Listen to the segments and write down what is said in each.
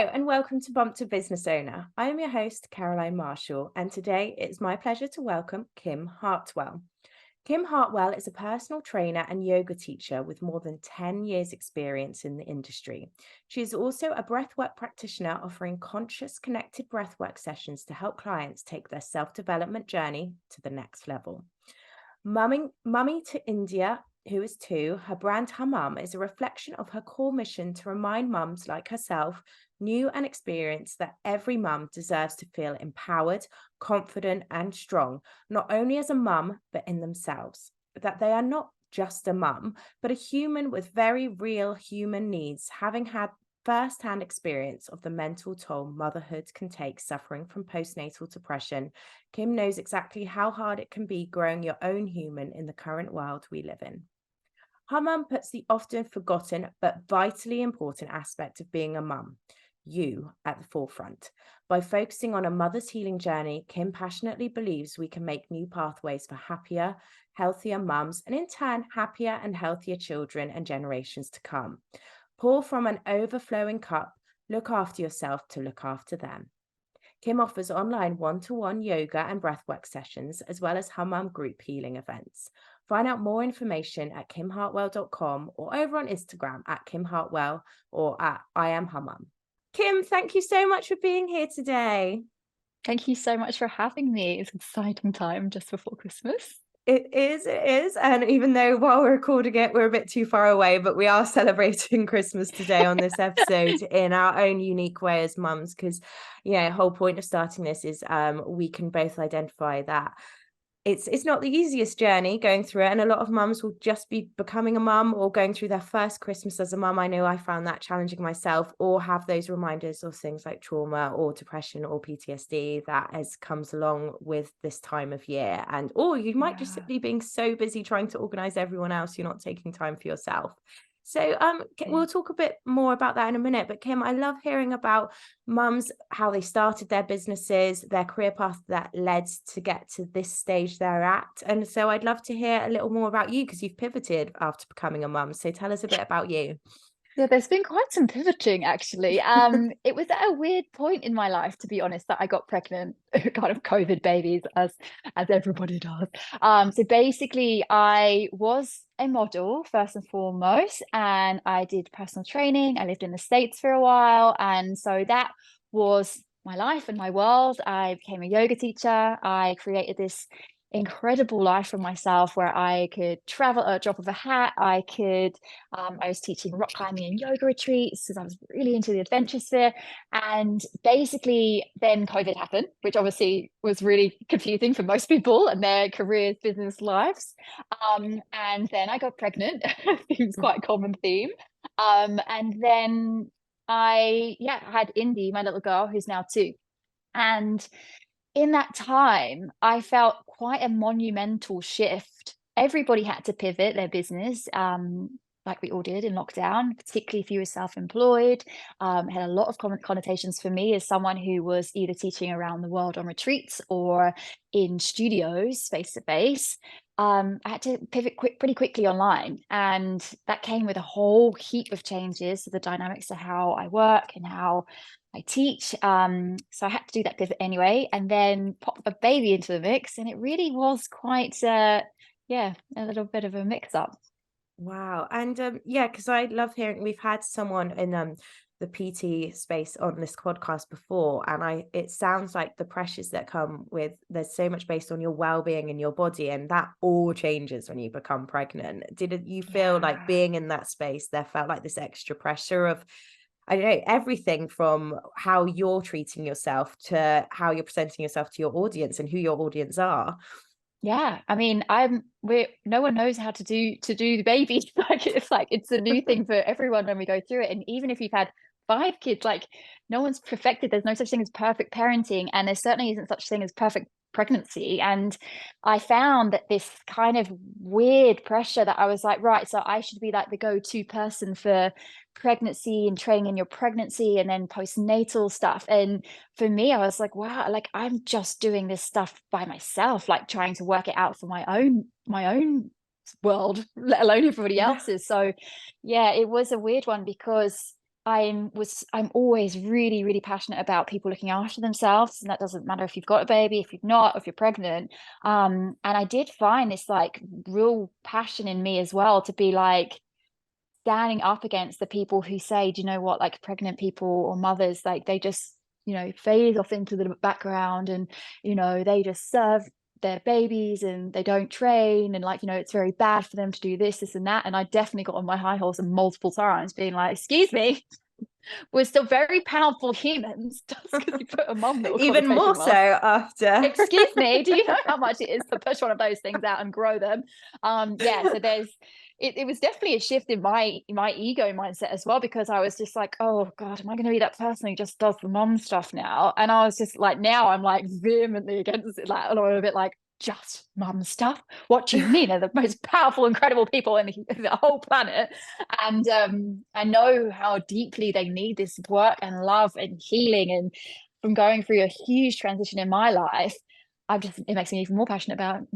and welcome to Bump to Business Owner. I am your host, Caroline Marshall, and today it's my pleasure to welcome Kim Hartwell. Kim Hartwell is a personal trainer and yoga teacher with more than 10 years' experience in the industry. She is also a breathwork practitioner offering conscious, connected breathwork sessions to help clients take their self-development journey to the next level. Mummy to India, who is 2, her brand Mum is a reflection of her core mission to remind mums like herself, new and experienced, that every mum deserves to feel empowered, confident, and strong, not only as a mum, but in themselves. That they are not just a mum, but a human with very real human needs, having had first-hand experience of the mental toll motherhood can take suffering from postnatal depression. Kim knows exactly how hard it can be growing your own human in the current world we live in. Her mum puts the often forgotten but vitally important aspect of being a mum, you, at the forefront. By focusing on a mother's healing journey, Kim passionately believes we can make new pathways for happier, healthier mums, and in turn, happier and healthier children and generations to come. Pour from an overflowing cup, look after yourself to look after them. Kim offers online one-to-one yoga and breathwork sessions, as well as her mum group healing events. Find out more information at kimhartwell.com or over on Instagram at kimhartwell or at I am her mum. Kim, thank you so much for being here today. Thank you so much for having me. It's an exciting time just before Christmas. It is. And even though while we're recording it, we're a bit too far away, but we are celebrating Christmas today on this episode in our own unique way as mums, because, the whole point of starting this is we can both identify that it's not the easiest journey going through it. And a lot of mums will just be becoming a mum or going through their first Christmas as a mum. I know I found that challenging myself, or have those reminders of things like trauma or depression or PTSD that comes along with this time of year. And or you might just Yeah. simply being so busy trying to organize everyone else, you're not taking time for yourself. So we'll talk a bit more about that in a minute. But Kim, I love hearing about mums, how they started their businesses, their career path that led to get to this stage they're at. And so I'd love to hear a little more about you, because you've pivoted after becoming a mum. So tell us a bit about you. Yeah, there's been quite some pivoting actually. It was at a weird point in my life, to be honest, that I got pregnant, kind of COVID babies, as everybody does. So basically I was a model first and foremost, and I did personal training. I lived in the States for a while, and so that was my life and my world. I became a yoga teacher. I created this incredible life for myself where I could travel at a drop of a hat. I was teaching rock climbing and yoga retreats because I was really into the adventure sphere. And basically then COVID happened, which obviously was really confusing for most people and their careers, business lives. And then I got pregnant. Seems quite a common theme. And then I had Indy, my little girl, who's now 2. And in that time, I felt quite a monumental shift. Everybody had to pivot their business, like we all did in lockdown, particularly if you were self-employed. It had a lot of connotations for me as someone who was either teaching around the world on retreats or in studios face to face. I had to pivot pretty quickly online, and that came with a whole heap of changes to the dynamics of how I work and how I teach. So I had to do that pivot anyway, and then pop a baby into the mix, and it really was quite a little bit of a mix up. Wow. And because I love hearing, we've had someone in the PT space on this podcast before, and it sounds like the pressures that come with, there's so much based on your well-being and your body, and that all changes when you become pregnant. Did you feel like Yeah. being in that space, there felt like this extra pressure of, I don't know, everything from how you're treating yourself to how you're presenting yourself to your audience and who your audience are? Yeah, I mean, no one knows how to do the baby. It's a new thing for everyone when we go through it. And even if you've had 5 kids, like no one's perfected. There's no such thing as perfect parenting, and there certainly isn't such thing as perfect pregnancy. And I found that this kind of weird pressure that I was like, right, so I should be like the go-to person for pregnancy and training in your pregnancy and then postnatal stuff. And for me, I was like, wow, like I'm just doing this stuff by myself, like trying to work it out for my own world, let alone everybody Yeah. else's. So yeah, it was a weird one because I'm always really, really passionate about people looking after themselves. And that doesn't matter if you've got a baby, if you've not, if you're pregnant. And I did find this like real passion in me as well to be like standing up against the people who say, do you know what, like pregnant people or mothers, like they just, fade off into the background, and, they just serve their babies and they don't train, and like, it's very bad for them to do this and that. And I definitely got on my high horse and multiple times being like, excuse me, we're still very powerful humans. Just because you put a mum little Even more connotation so mark. after. Excuse me, do you know how much it is to push one of those things out and grow them? Yeah, so it was definitely a shift in my ego mindset as well, because I was just like, oh God, am I going to be that person who just does the mom stuff now? And I was just like, now I'm like vehemently against it, like a little bit like, just mum stuff? What do you mean? They're the most powerful, incredible people in the whole planet. And I know how deeply they need this work and love and healing. And from going through a huge transition in my life, it makes me even more passionate about it.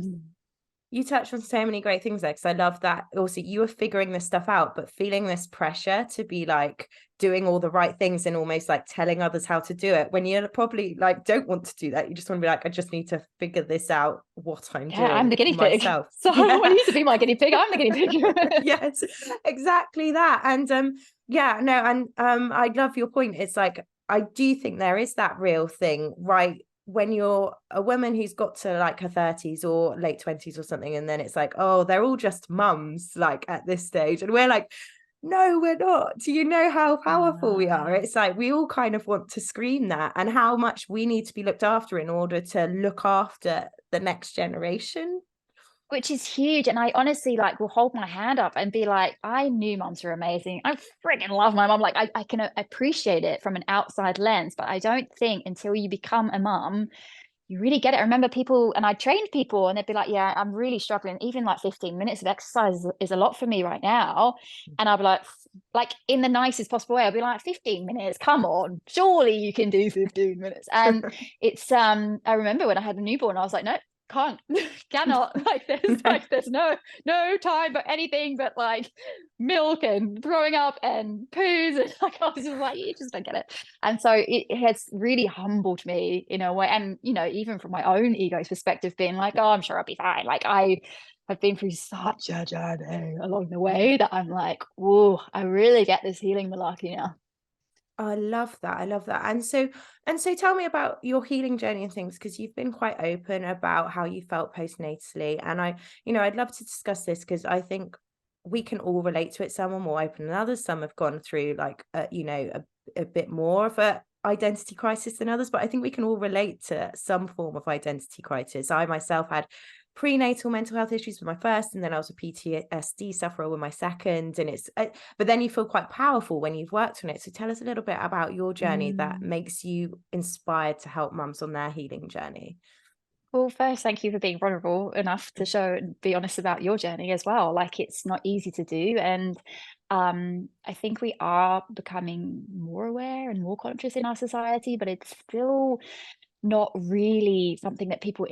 You touched on so many great things there, because I love that also you were figuring this stuff out, but feeling this pressure to be like doing all the right things and almost like telling others how to do it when you probably like don't want to do that. You just want to be like, I just need to figure this out what I'm Yeah, I'm doing the guinea pig. myself. So Yeah. when you used to be my guinea pig, I'm the guinea pig. Yes, exactly that. And yeah, no, and I love your point. It's like I do think there is that real thing, right? When you're a woman who's got to like her 30s or late 20s or something, and then it's like, oh, they're all just mums like at this stage, and we're like, no, we're not. Do you know how powerful we are? It's like we all kind of want to scream that, and how much we need to be looked after in order to look after the next generation. Which is huge. And I honestly like will hold my hand up and be like, I knew moms were amazing. I freaking love my mom. Like I can appreciate it from an outside lens, but I don't think until you become a mom, you really get it. I remember people, and I trained people and they'd be like, yeah, I'm really struggling. Even like 15 minutes of exercise is a lot for me right now. And I'll be like in the nicest possible way, I'll be like, 15 minutes, come on, surely you can do 15 minutes. And it's, I remember when I had a newborn, I was like, no, can't, cannot, like there's no time for anything but like milk and throwing up and poos, and like I was just like, you just don't get it. And so it has really humbled me in a way. And, even from my own ego's perspective, being like, oh, I'm sure I'll be fine. Like I have been through such a journey along the way that I'm like, whoa, I really get this healing malarkey now. I love that. I love that. And so tell me about your healing journey and things, because you've been quite open about how you felt postnatally. And I'd love to discuss this, because I think we can all relate to it. Some are more open than others. Some have gone through like a bit more of a identity crisis than others, but I think we can all relate to some form of identity crisis. I myself had prenatal mental health issues with my first, and then I was a PTSD sufferer with my second, and but then you feel quite powerful when you've worked on it. So tell us a little bit about your journey that makes you inspired to help mums on their healing journey. Well, first, thank you for being vulnerable enough to show and be honest about your journey as well. Like it's not easy to do. And I think we are becoming more aware and more conscious in our society, but it's still not really something that people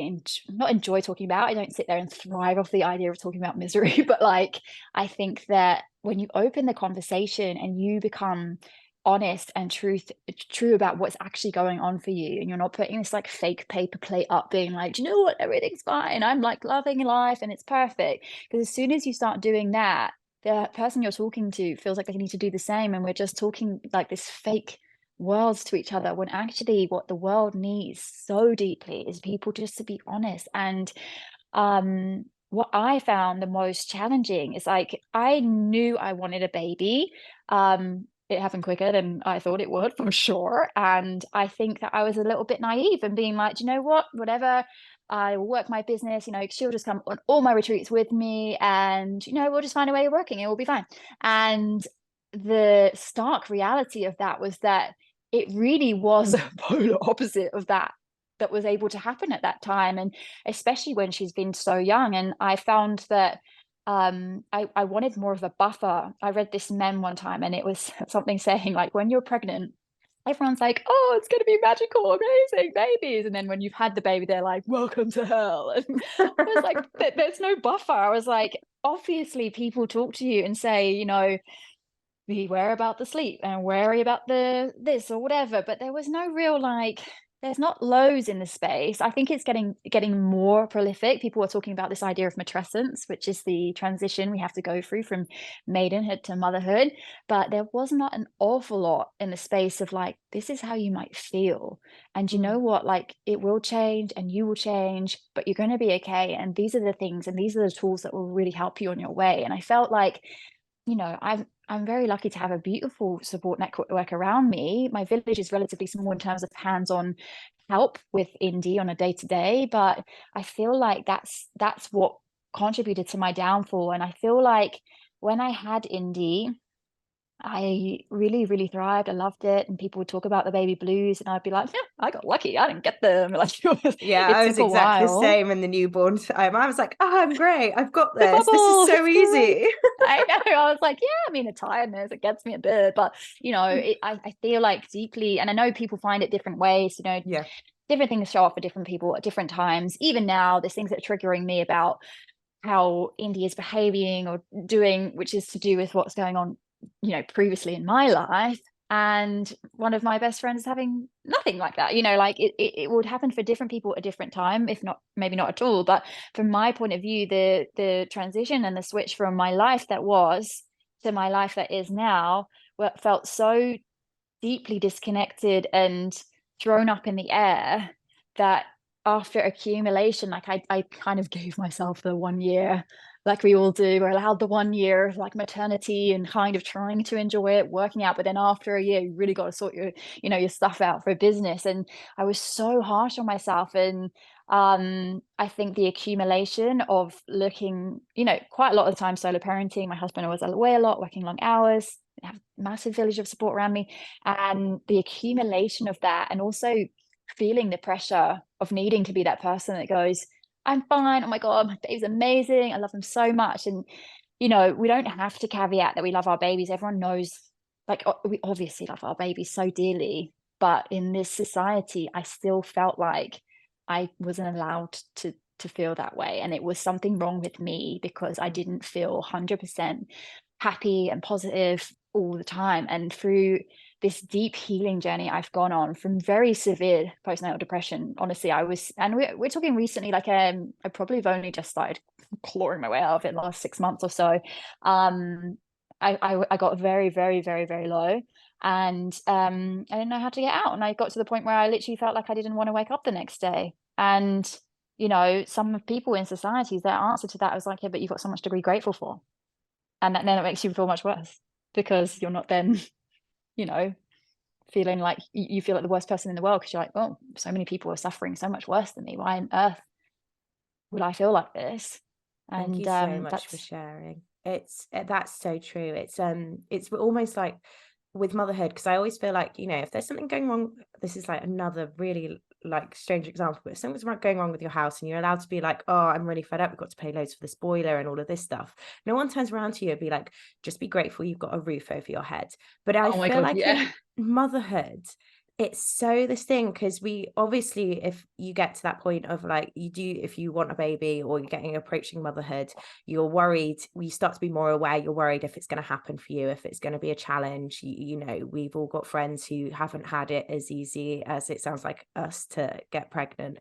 not enjoy talking about. I don't sit there and thrive off the idea of talking about misery, but like I think that when you open the conversation and you become honest and true about what's actually going on for you, and you're not putting this like fake paper plate up being like, do you know what, everything's fine, I'm like loving life and it's perfect. Because as soon as you start doing that, the person you're talking to feels like they need to do the same, and we're just talking like this fake worlds to each other, when actually what the world needs so deeply is people just to be honest. And what I found the most challenging is like I knew I wanted a baby. It happened quicker than I thought it would, for sure. And I think that I was a little bit naive and being like, you know what, whatever, I will work my business, she'll just come on all my retreats with me, and we'll just find a way of working, it will be fine. And the stark reality of that was that it really was a polar opposite of that was able to happen at that time, and especially when she's been so young. And I found that I wanted more of a buffer. I read this meme one time, and it was something saying like, when you're pregnant, everyone's like, oh, it's going to be magical, amazing babies, and then when you've had the baby, they're like, welcome to hell. And I was like, there's no buffer. I was like, obviously people talk to you and say, be worried about the sleep and worry about the this or whatever, but there was no real like there's not lows in the space. I think it's getting more prolific. People are talking about this idea of matrescence, which is the transition we have to go through from maidenhood to motherhood. But there was not an awful lot in the space of like, this is how you might feel. And you Mm, know what? Like it will change and you will change, but you're going to be okay. And these are the things and these are the tools that will really help you on your way. And I felt like, I'm very lucky to have a beautiful support network around me. My village is relatively small in terms of hands-on help with Indy on a day-to-day, but I feel like that's what contributed to my downfall. And I feel like when I had Indy, I really, really thrived. I loved it. And people would talk about the baby blues, and I'd be like, yeah, I got lucky. I didn't get them. Like yeah, it I was took a exactly the while. same in the newborn time. I was like, oh, I'm great. I've got The this is bubble, so it's great. easy. I know. I was like, yeah, I mean, the tiredness, it gets me a bit, but I feel like deeply, and I know people find it different ways, Yeah. different things show up for different people at different times. Even now, there's things that are triggering me about how India is behaving or doing, which is to do with what's going on, previously in my life. And one of my best friends is having nothing like that. Like it would happen for different people at a different time, if not, maybe not at all. But from my point of view, the transition and the switch from my life that was to my life that is now, felt so deeply disconnected and thrown up in the air that after accumulation, like I kind of gave myself the 1 year, like we all do. We're allowed the 1 year of like maternity and kind of trying to enjoy it, working out. But then after a year, you really got to sort your stuff out for business. And I was so harsh on myself. And I think the accumulation of looking, quite a lot of the time solo parenting. My husband was away a lot, working long hours. I have a massive village of support around me, and the accumulation of that, and also feeling the pressure of needing to be that person that goes, I'm fine, oh my god, my baby's amazing, I love them so much. And we don't have to caveat that we love our babies. Everyone knows, like, we obviously love our babies so dearly, but in this society I still felt like I wasn't allowed to feel that way, and it was something wrong with me because I didn't feel 100% happy and positive all the time. And through this deep healing journey I've gone on from very severe postnatal depression, honestly, and we're talking recently, like I probably have only just started clawing my way out of it in the last 6 months or so. I got very, very, very, very low, and I didn't know how to get out. And I got to the point where I literally felt like I didn't want to wake up the next day. And some people in societies, their answer to that was like, yeah, but you've got so much to be grateful for. And then it makes you feel much worse because you're not then, you know, feeling like you feel like the worst person in the world because you're like, oh, so many people are suffering so much worse than me. Why on earth would I feel like this? Thank And you so much for that's sharing. That's so true. It's almost like with motherhood, because I always feel like, if there's something going wrong, this is like another really like strange example, but if something's going wrong with your house and you're allowed to be like, oh, I'm really fed up, we've got to pay loads for this boiler and all of this stuff. No one turns around to you and be like, just be grateful you've got a roof over your head. But I oh my feel god, like yeah. in motherhood, it's so this thing, because we obviously, if you get to that point of like, if you want a baby or you're getting approaching motherhood, you're worried, we start to be more aware, you're worried if it's going to happen for you, if it's going to be a challenge. We've all got friends who haven't had it as easy as it sounds like us to get pregnant.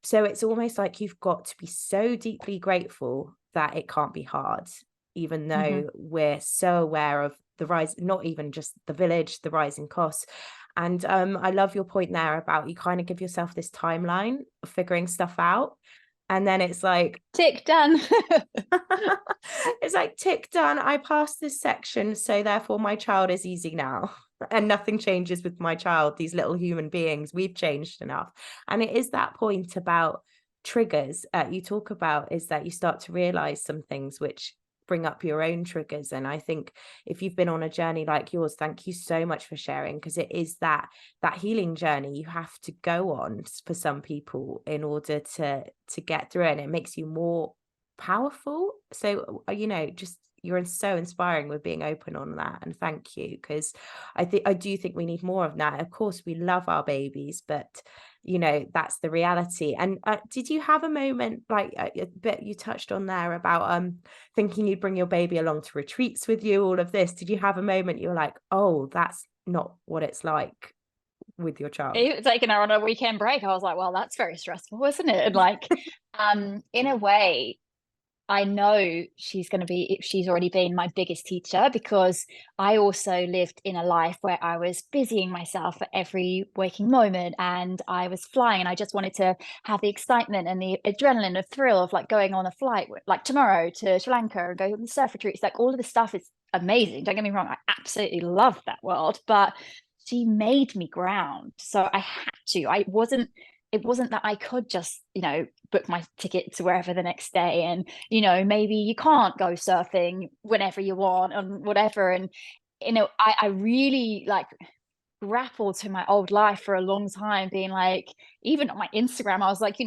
So it's almost like you've got to be so deeply grateful that it can't be hard, even Hmm. though we're so aware of the rise, not even just the village, the rising costs. And I love your point there about you kind of give yourself this timeline of figuring stuff out. And then it's like, Tick, done. it's like, tick, done. I passed this section. So therefore my child is easy now. And nothing changes with my child. These little human beings, we've changed enough. And it is that point about triggers you talk about, is that you start to realize some things which bring up your own triggers. And I think if you've been on a journey like yours, thank you so much for sharing, because it is that healing journey you have to go on for some people in order to get through it. And it makes you more powerful. So just you're so inspiring with being open on that, and thank you, because I do think we need more of that. Of course we love our babies, but you know, that's the reality. And did you have a moment like a bit you touched on there about thinking you'd bring your baby along to retreats with you, all of this? Did you have a moment you were like, oh, that's not what it's like with your child? Even taking her on a weekend break, I was like, well, that's very stressful, isn't it? And like, in a way, I know she's already been my biggest teacher, because I also lived in a life where I was busying myself at every waking moment, and I was flying, and I just wanted to have the excitement and the adrenaline, the thrill of like going on a flight, like tomorrow to Sri Lanka and go on the surf retreats. Like all of this stuff is amazing. Don't get me wrong. I absolutely love that world, but she made me ground. So I had to. It wasn't that I could just, book my ticket to wherever the next day, and, maybe you can't go surfing whenever you want and whatever. And, I really like grappled to my old life for a long time, being like, even on my Instagram, I was like,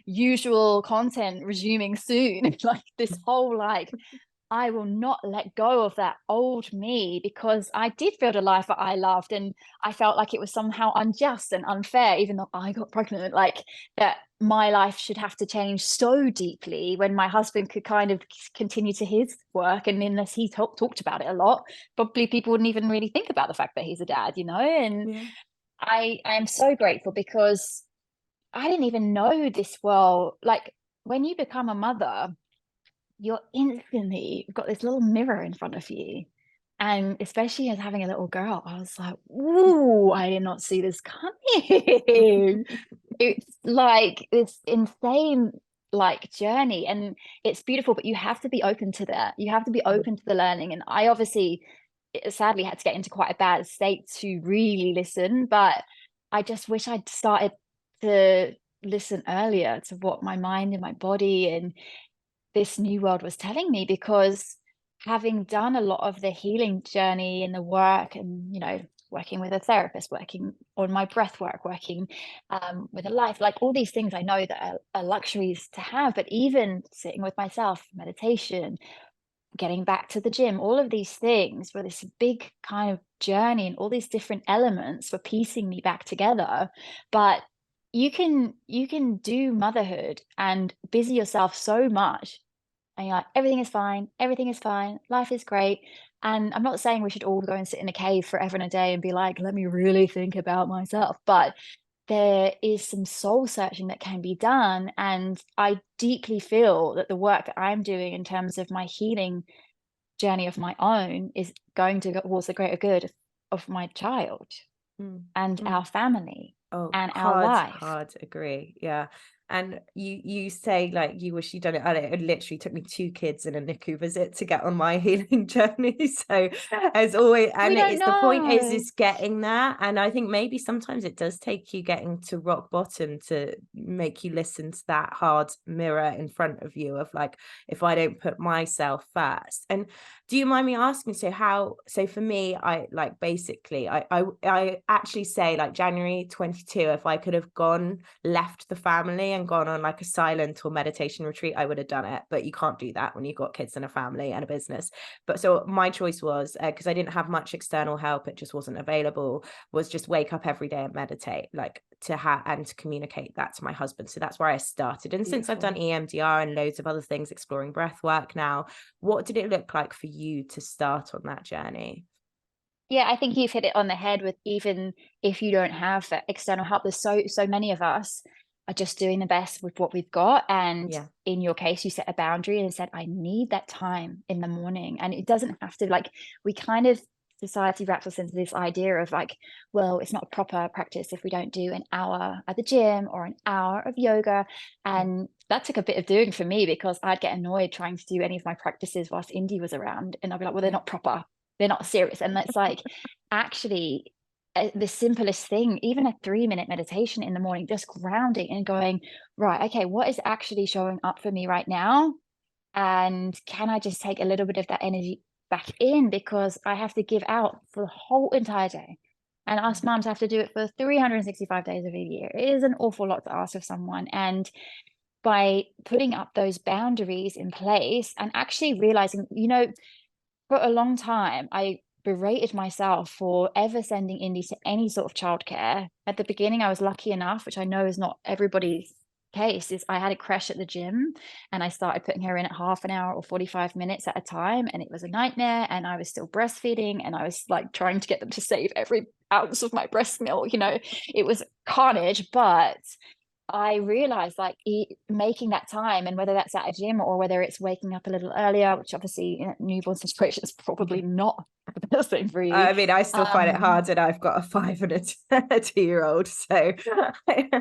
usual content resuming soon. Like this whole like, I will not let go of that old me, because I did build a life that I loved, and I felt like it was somehow unjust and unfair, even though I got pregnant, like that my life should have to change so deeply when my husband could kind of continue to his work. And unless he talked about it a lot, probably people wouldn't even really think about the fact that he's a dad, And Yeah. I am so grateful, because I didn't even know this well. Like when you become a mother, you're instantly got this little mirror in front of you. And especially as having a little girl, I was like, "Ooh, I did not see this coming." It's like this insane like journey, and it's beautiful, but you have to be open to that. You have to be Mm. open to the learning. And I obviously sadly had to get into quite a bad state to really listen, but I just wish I'd started to listen earlier to what my mind and my body and this new world was telling me, because having done a lot of the healing journey and the work, and working with a therapist, working on my breath work, working with a life, like all these things I know that are luxuries to have, but even sitting with myself, meditation, getting back to the gym, all of these things were this big kind of journey, and all these different elements were piecing me back together. But you can do motherhood and busy yourself so much, and you're like, everything is fine, life is great. And I'm not saying we should all go and sit in a cave forever and a day and be like, let me really think about myself. But there is some soul searching that can be done. And I deeply feel that the work that I'm doing in terms of my healing journey of my own is going to go towards the greater good of my child Mm. and Mm. our family Oh, and our life. hard agree. Yeah. And you say like you wish you'd done it earlier. It literally took me 2 kids and a NICU visit to get on my healing journey. So as always, We and don't it's the point know. is getting there. And I think maybe sometimes it does take you getting to rock bottom to make you listen to that hard mirror in front of you of like, if I don't put myself first. And do you mind me asking, so for me, I like basically I actually say like January 22, if I could have left the family and gone on like a silent or meditation retreat, I would have done it. But you can't do that when you've got kids and a family and a business. But so my choice was, because I didn't have much external help, it just wasn't available, was just wake up every day and meditate, like to have and to communicate that to my husband. So that's where I started. And since I've done Beautiful. EMDR and loads of other things, exploring breath work now, what did it look like for you to start on that journey? Yeah, I think you've hit it on the head with, even if you don't have that external help, there's so many of us are just doing the best with what we've got. And Yeah. in your case, you set a boundary and said, I need that time in the morning. And it doesn't have to, like, we kind of, society wraps us into this idea of like, well, it's not a proper practice if we don't do an hour at the gym or an hour of yoga. And that took a bit of doing for me, because I'd get annoyed trying to do any of my practices whilst Indy was around. And I'd be like, well, they're not proper, they're not serious. And that's like, actually, the simplest thing, even a 3-minute meditation in the morning, just grounding and going, right, okay, what is actually showing up for me right now? And can I just take a little bit of that energy back in, because I have to give out for the whole entire day. And us moms have to do it for 365 days of a year. It is an awful lot to ask of someone. And by putting up those boundaries in place and actually realizing, for a long time, I berated myself for ever sending Indy to any sort of childcare. At the beginning, I was lucky enough, which I know is not everybody's case, is I had a creche at the gym and I started putting her in at half an hour or 45 minutes at a time, and it was a nightmare, and I was still breastfeeding, and I was like trying to get them to save every ounce of my breast milk, it was carnage. But I realized like making that time, and whether that's at a gym or whether it's waking up a little earlier, which obviously in a newborn situation is probably not the best thing for you. I mean, I still find it hard, and I've got a 5 and a 2-year-old, so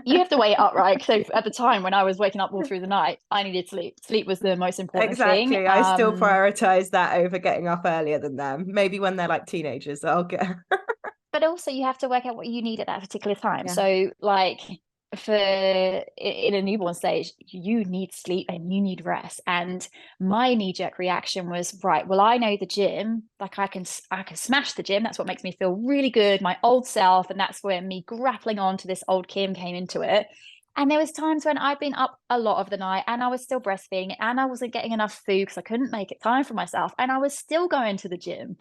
You have to weigh it up, right? So at the time when I was waking up all through the night, I needed sleep. Sleep was the most important thing. exactly. I still prioritize that over getting up earlier than them. Maybe when they're like teenagers, I'll get. But also you have to work out what you need at that particular time. Yeah. So like in a newborn stage, you need sleep and you need rest. And my knee-jerk reaction was, right, well, I know the gym, like I can smash the gym. That's what makes me feel really good, my old self. And that's where me grappling on to this old Kim came into it. And there was times when I'd been up a lot of the night and I was still breastfeeding and I wasn't getting enough food because I couldn't make it time for myself, and I was still going to the gym.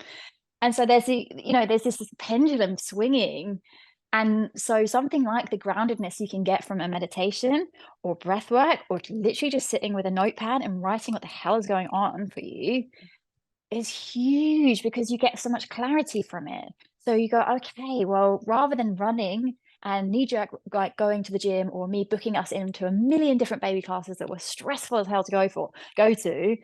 And so there's this pendulum swinging. And so something like the groundedness you can get from a meditation or breath work, or literally just sitting with a notepad and writing what the hell is going on for you, is huge, because you get so much clarity from it. So you go, okay, well, rather than running and knee-jerk like going to the gym, or me booking us into a million different baby classes that were stressful as hell to go to,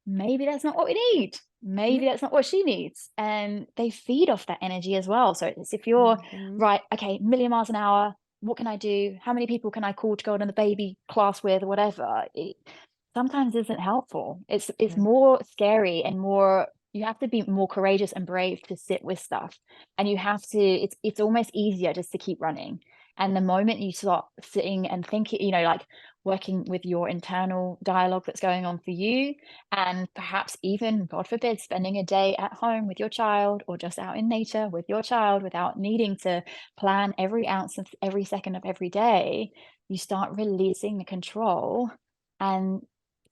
maybe that's not what we need. Maybe that's not what she needs. And they feed off that energy as well. So it's, if you're right, okay, million miles an hour, what can I do? How many people can I call to go on the baby class with, or whatever? It sometimes isn't helpful. It's more scary, and more, you have to be more courageous and brave to sit with stuff. And you have to, it's almost easier just to keep running. And the moment you start sitting and thinking, like working with your internal dialogue that's going on for you, and perhaps even, God forbid, spending a day at home with your child, or just out in nature with your child without needing to plan every ounce of every second of every day, you start releasing the control, and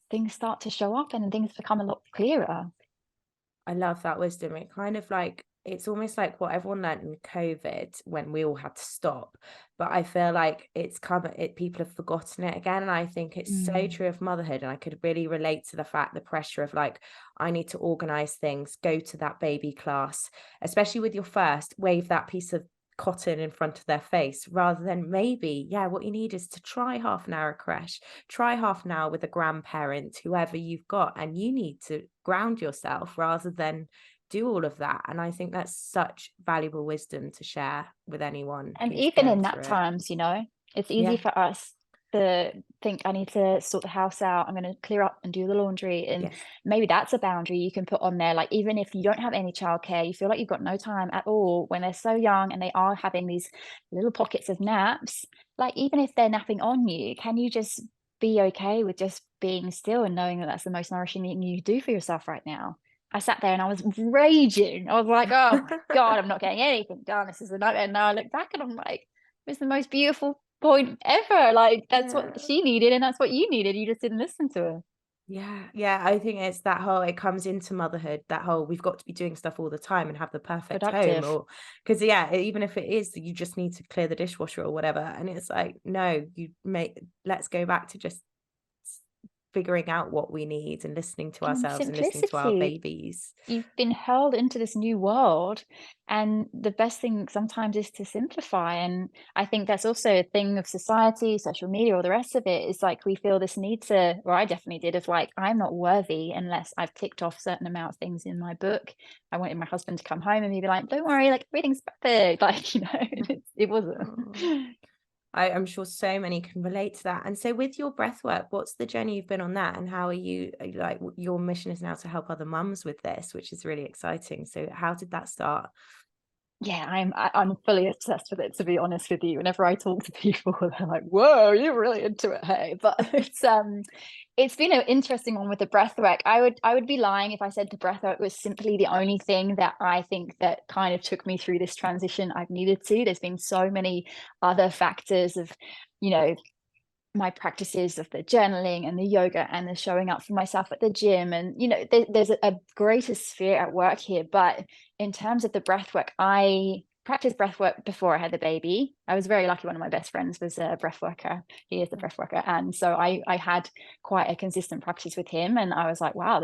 things start to show up and things become a lot clearer. I love that wisdom. It kind of like, it's almost like what everyone learned in COVID when we all had to stop. But I feel like people have forgotten it again. And I think it's so true of motherhood. And I could really relate to the pressure of like, I need to organize things, go to that baby class, especially with your first, wave that piece of cotton in front of their face, rather than maybe, what you need is to try half an hour at creche, try half an hour with a grandparent, whoever you've got, and you need to ground yourself rather than do all of that. And I think that's such valuable wisdom to share with anyone. And who's even going in through that it. times, it's easy for us to think, I need to sort the house out, I'm going to clear up and do the laundry. And maybe that's a boundary you can put on there. Like, even if you don't have any childcare, you feel like you've got no time at all when they're so young and they are having these little pockets of naps, like even if they're napping on you, can you just be okay with just being still and knowing that that's the most nourishing thing you do for yourself right now? I sat there and I was raging. I was like, oh my God, I'm not getting anything done. This is a nightmare. And now I look back and I'm like, it's the most beautiful point ever. Like, that's what she needed, and that's what you needed. You just didn't listen to her. Yeah, I think it's that whole, it comes into motherhood, that whole, we've got to be doing stuff all the time and have the perfect home, Productive. or because even if it is, you just need to clear the dishwasher or whatever, and it's like, no, let's go back to just figuring out what we need and listening to And ourselves and listening to our simplicity. babies. You've been hurled into this new world, and the best thing sometimes is to simplify. And I think that's also a thing of society, social media, all the rest of it, is like we feel this need to, or I definitely did, of like, I'm not worthy unless I've ticked off certain amount of things in my book. I wanted my husband to come home and be like, don't worry, like everything's perfect. Like, it wasn't. I'm sure so many can relate to that. And so with your breath work, what's the journey you've been on that, and how are you, like, your mission is now to help other mums with this, which is really exciting. So how did that start? Yeah, I'm fully obsessed with it, to be honest with you. Whenever I talk to people, they're like, "Whoa, you're really into it, hey?" But it's been an interesting one with the breath work. I would be lying if I said the breath work was simply the only thing that I think that kind of took me through this transition I've needed to. There's been so many other factors of, you know, my practices of the journaling and the yoga and the showing up for myself at the gym. And, there's a greater sphere at work here. But in terms of the breath work, I practiced breath work before I had the baby. I was very lucky. One of my best friends was a breath worker. He is a breath worker. And so I had quite a consistent practice with him. And I was like, wow,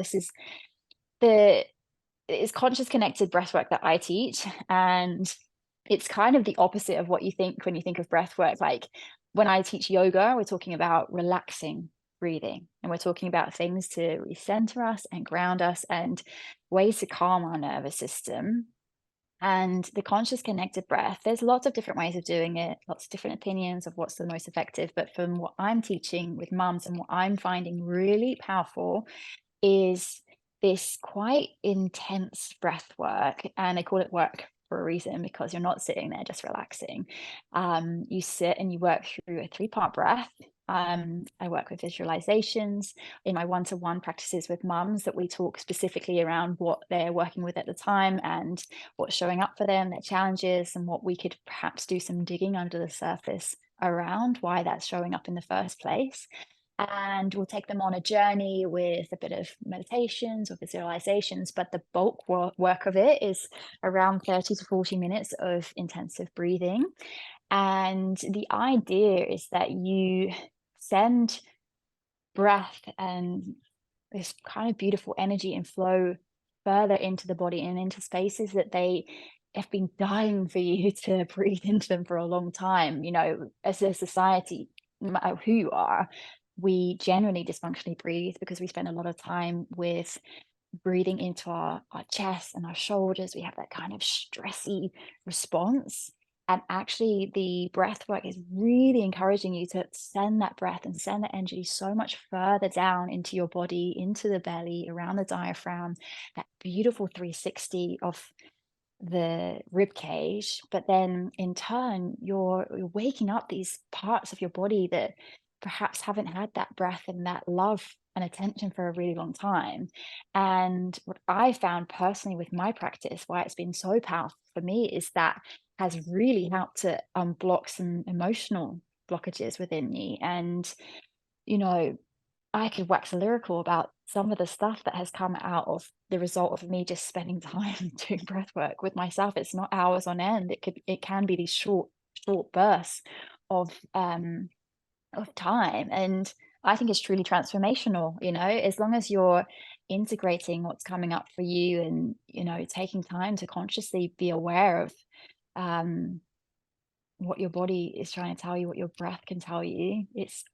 it's conscious connected breath work that I teach. And it's kind of the opposite of what you think when you think of breath work. Like when I teach yoga, we're talking about relaxing breathing, and we're talking about things to recenter us and ground us and ways to calm our nervous system. And the conscious connected breath, there's lots of different ways of doing it, lots of different opinions of what's the most effective. But from what I'm teaching with mums and what I'm finding really powerful is this quite intense breath work. And they call it work for a reason, because you're not sitting there just relaxing. You sit and you work through a 3-part breath. I work with visualizations in my one-to-one practices with mums, that we talk specifically around what they're working with at the time and what's showing up for them, their challenges, and what we could perhaps do some digging under the surface around why that's showing up in the first place. And we'll take them on a journey with a bit of meditations or visualizations, but the bulk work of it is around 30 to 40 minutes of intensive breathing. And the idea is that you send breath and this kind of beautiful energy and flow further into the body and into spaces that they have been dying for you to breathe into them for a long time. As a society, no matter who you are, we generally dysfunctionally breathe because we spend a lot of time with breathing into our chest and our shoulders. We have that kind of stressy response. And actually, the breath work is really encouraging you to send that breath and send that energy so much further down into your body, into the belly, around the diaphragm, that beautiful 360 of the rib cage. But then in turn, you're waking up these parts of your body that perhaps haven't had that breath and that love and attention for a really long time. And what I found personally with my practice, why it's been so powerful for me, is that has really helped to unblock some emotional blockages within me. And you know I could wax lyrical about some of the stuff that has come out of the result of me just spending time doing breath work with myself. It's not hours on end. It can be these short bursts of time. And I think it's truly transformational, as long as you're integrating what's coming up for you and, taking time to consciously be aware of um what your body is trying to tell you, what your breath can tell you. It's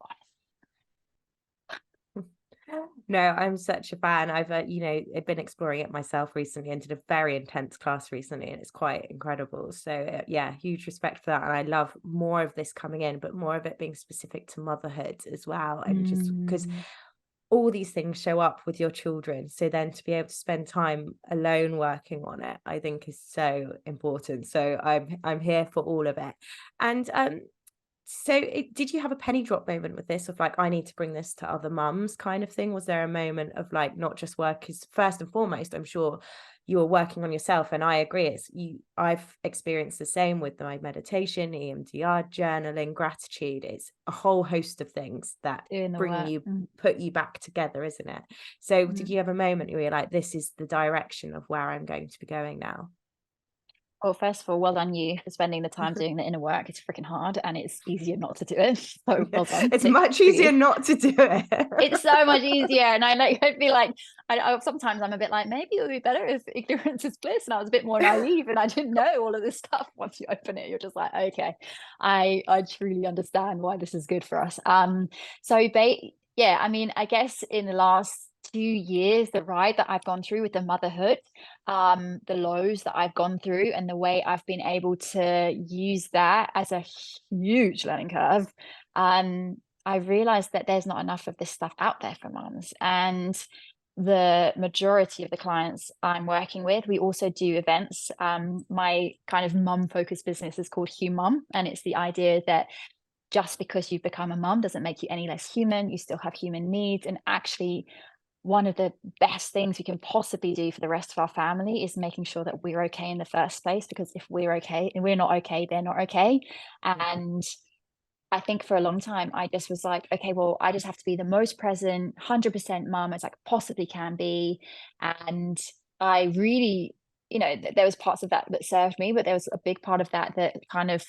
No, I'm such a fan. I've been exploring it myself recently and did a very intense class recently, and it's quite incredible. So, yeah, huge respect for that. And I love more of this coming in, but more of it being specific to motherhood as well. And just because mm, all these things show up with your children. So then to be able to spend time alone working on it, I think is so important. So I'm here for all of it. And did you have a penny drop moment with this of like, I need to bring this to other mums kind of thing? Was there a moment of like, not just work is first and foremost, I'm sure you were working on yourself. And I agree. I've experienced the same with my meditation, EMDR, journaling, gratitude. It's a whole host of things that doing the work. put you back together, isn't it? So did Mm. you have a moment where you're like, this is the direction of where I'm going to be going now? Well, first of all, well done you for spending the time doing the inner work. It's freaking hard and it's easier not to do it. So Yeah, well done it's much for you. easier not to do it. It's so much easier. And I'd be like, sometimes I'm a bit like, maybe it would be better if ignorance is bliss. And I was a bit more naive and I didn't know all of this stuff. Once you open it, you're just like, okay, I truly understand why this is good for us. Yeah, I mean, I guess in the last 2 years, the ride that I've gone through with the motherhood, the lows that I've gone through and the way I've been able to use that as a huge learning curve, I realized that there's not enough of this stuff out there for moms. And the majority of the clients I'm working with, we also do events. My kind of mum focused business is called Mum, and it's the idea that just because you've become a mum doesn't make you any less human. You still have human needs. And actually, one of the best things we can possibly do for the rest of our family is making sure that we're okay in the first place, because if we're okay and we're not okay, they're not okay. And I think for a long time, I just was like, okay, well, I just have to be the most present, 100% mum as I possibly can be. And I really, there was parts of that that served me, but there was a big part of that that kind of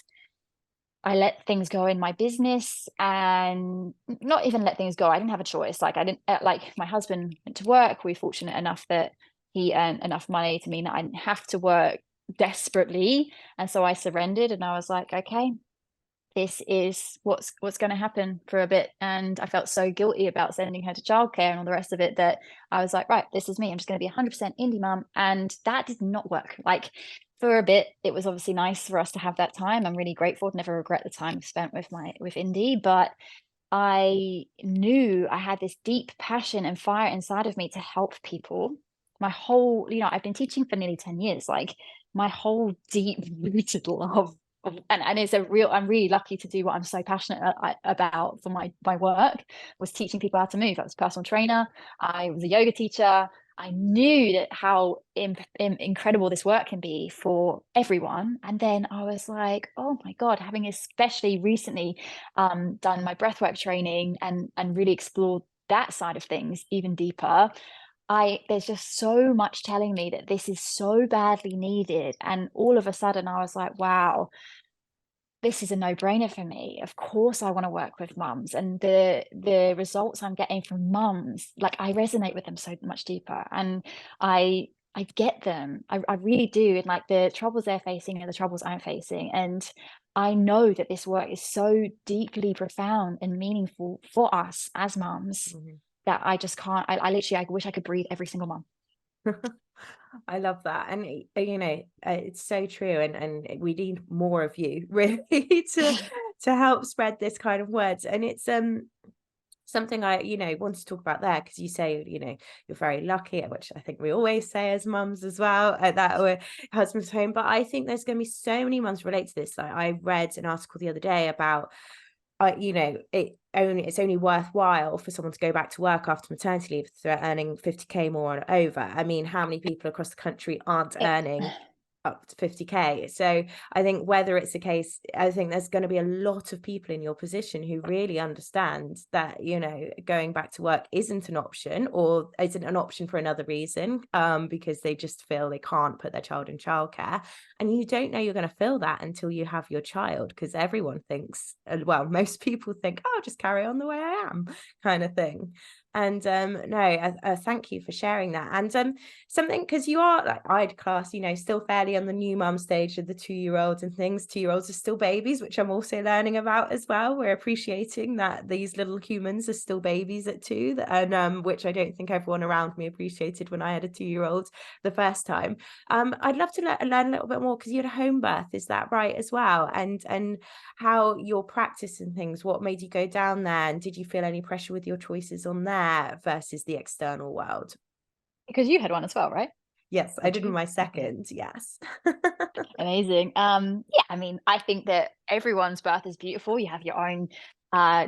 I let things go in my business, and not even let things go. I didn't have a choice. Like I didn't like my husband went to work. We were fortunate enough that he earned enough money to mean that I didn't have to work desperately. And so I surrendered and I was like, okay, this is what's going to happen for a bit. And I felt so guilty about sending her to childcare and all the rest of it that I was like, right, this is me. I'm just going to be 100% indie mum. And that did not work. Like for a bit, it was obviously nice for us to have that time. I'm really grateful. Never regret the time spent with indie, but I knew I had this deep passion and fire inside of me to help people. My whole, I've been teaching for nearly 10 years. Like my whole deep rooted love and it's a real, I'm really lucky to do what I'm so passionate about for my work, was teaching people how to move. I was a personal trainer, I was a yoga teacher. I knew that how incredible this work can be for everyone. And then I was like, oh my God, having especially recently done my breathwork training and really explored that side of things even deeper. There's just so much telling me that this is so badly needed. And all of a sudden I was like, wow, this is a no-brainer for me. Of course I want to work with mums, and the results I'm getting from mums, like I resonate with them so much deeper, and I get them. I really do. And like the troubles they're facing are the troubles I'm facing. And I know that this work is so deeply profound and meaningful for us as mums Mhm. that I just can't, I literally, I wish I could breathe every single mum. I love that. And it's so true. And we need more of you really to help spread this kind of words. And it's something I, want to talk about there, because you say, you're very lucky, which I think we always say as mums as well, that our husband's home. But I think there's going to be so many mums relate to this. Like I read an article the other day about it's only worthwhile for someone to go back to work after maternity leave if they're earning 50K more or over. I mean, how many people across the country aren't It, earning up to 50K? So I think whether it's a case, I think there's going to be a lot of people in your position who really understand that, going back to work isn't an option, or isn't an option for another reason, because they just feel they can't put their child in childcare. And you don't know you're going to feel that until you have your child, because everyone thinks, well, most people think, oh, I'll just carry on the way I am, kind of thing. And no, thank you for sharing that. And something, because you are, like, I'd class, still fairly on the new mum stage of the 2-year-olds and things. 2-year-olds are still babies, which I'm also learning about as well. We're appreciating that these little humans are still babies at 2, and which I don't think everyone around me appreciated when I had a 2-year-old the first time. I'd love to learn a little bit more, because you had a home birth, is that right, as well? And how your practice and things, what made you go down there, and did you feel any pressure with your choices on there versus the external world? because you had one as well, right? Yes, Or I did with two? my Okay. second, yes. Amazing. Yeah, I mean, I think that everyone's birth is beautiful. You have your own